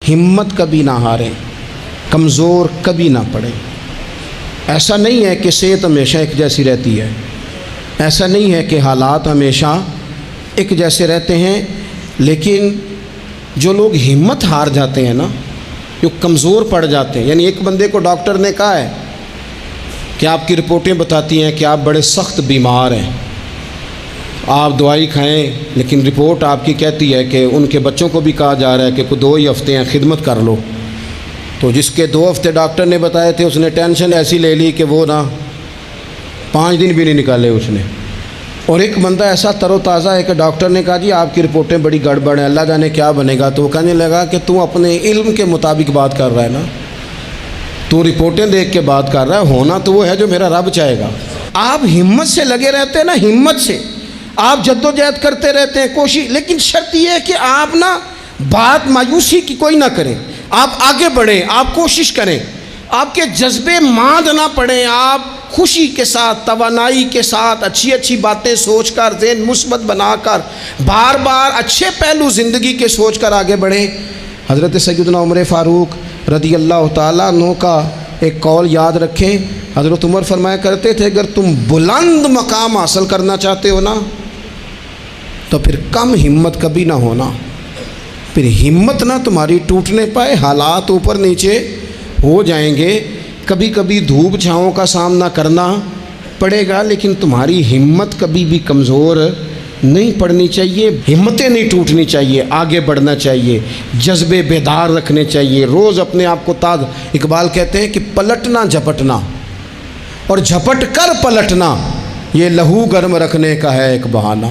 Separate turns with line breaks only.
ہمت کبھی نہ ہاریں، کمزور کبھی نہ پڑیں۔ ایسا نہیں ہے کہ صحت ہمیشہ ایک جیسی رہتی ہے، ایسا نہیں ہے کہ حالات ہمیشہ ایک جیسے رہتے ہیں، لیکن جو لوگ ہمت ہار جاتے ہیں نا، جو کمزور پڑ جاتے ہیں، یعنی ایک بندے کو ڈاکٹر نے کہا ہے کہ آپ کی رپورٹیں بتاتی ہیں کہ آپ بڑے سخت بیمار ہیں، آپ دوائی کھائیں، لیکن رپورٹ آپ کی کہتی ہے کہ ان کے بچوں کو بھی کہا جا رہا ہے کہ کوئی 2 ہی ہفتے ہیں خدمت کر لو۔ تو جس کے 2 ہفتے ڈاکٹر نے بتائے تھے، اس نے ٹینشن ایسی لے لی کہ وہ 5 دن بھی نہیں نکالے اس نے۔ اور ایک بندہ ایسا تر و تازہ ہے کہ ڈاکٹر نے کہا جی آپ کی رپورٹیں بڑی گڑبڑ ہیں، اللہ جانے کیا بنے گا۔ تو وہ کہنے لگا کہ تو اپنے علم کے مطابق بات کر رہا ہے نا، تو رپورٹیں دیکھ کے بات کر رہا ہے، ہونا تو وہ ہے جو میرا رب چاہے گا۔ آپ ہمت سے لگے رہتے ہیں نا، ہمت سے آپ جد و جہد کرتے رہتے ہیں، کوشش، لیکن شرط یہ ہے کہ آپ بات مایوسی کی کوئی نہ کریں، آپ آگے بڑھیں، آپ کوشش کریں، آپ کے جذبے ماند نہ پڑیں، آپ خوشی کے ساتھ، توانائی کے ساتھ، اچھی اچھی باتیں سوچ کر، ذہن مثبت بنا کر، بار بار اچھے پہلو زندگی کے سوچ کر آگے بڑھیں۔ حضرت سیدنا عمر فاروق رضی اللہ تعالیٰ عنہ کا ایک قول یاد رکھیں، حضرت عمر فرمایا کرتے تھے اگر تم بلند مقام حاصل کرنا چاہتے ہو نا، تو پھر کم ہمت کبھی نہ ہونا، پھر ہمت نہ تمہاری ٹوٹنے پائے، حالات اوپر نیچے ہو جائیں گے، کبھی کبھی دھوپ چھاؤں کا سامنا کرنا پڑے گا، لیکن تمہاری ہمت کبھی بھی کمزور نہیں پڑنی چاہیے، ہمتیں نہیں ٹوٹنی چاہیے، آگے بڑھنا چاہیے، جذبے بیدار رکھنے چاہیے، روز اپنے آپ کو تازہ۔ اقبال کہتے ہیں کہ پلٹنا جھپٹنا اور جھپٹ کر پلٹنا، یہ لہو گرم رکھنے کا ہے ایک بہانہ۔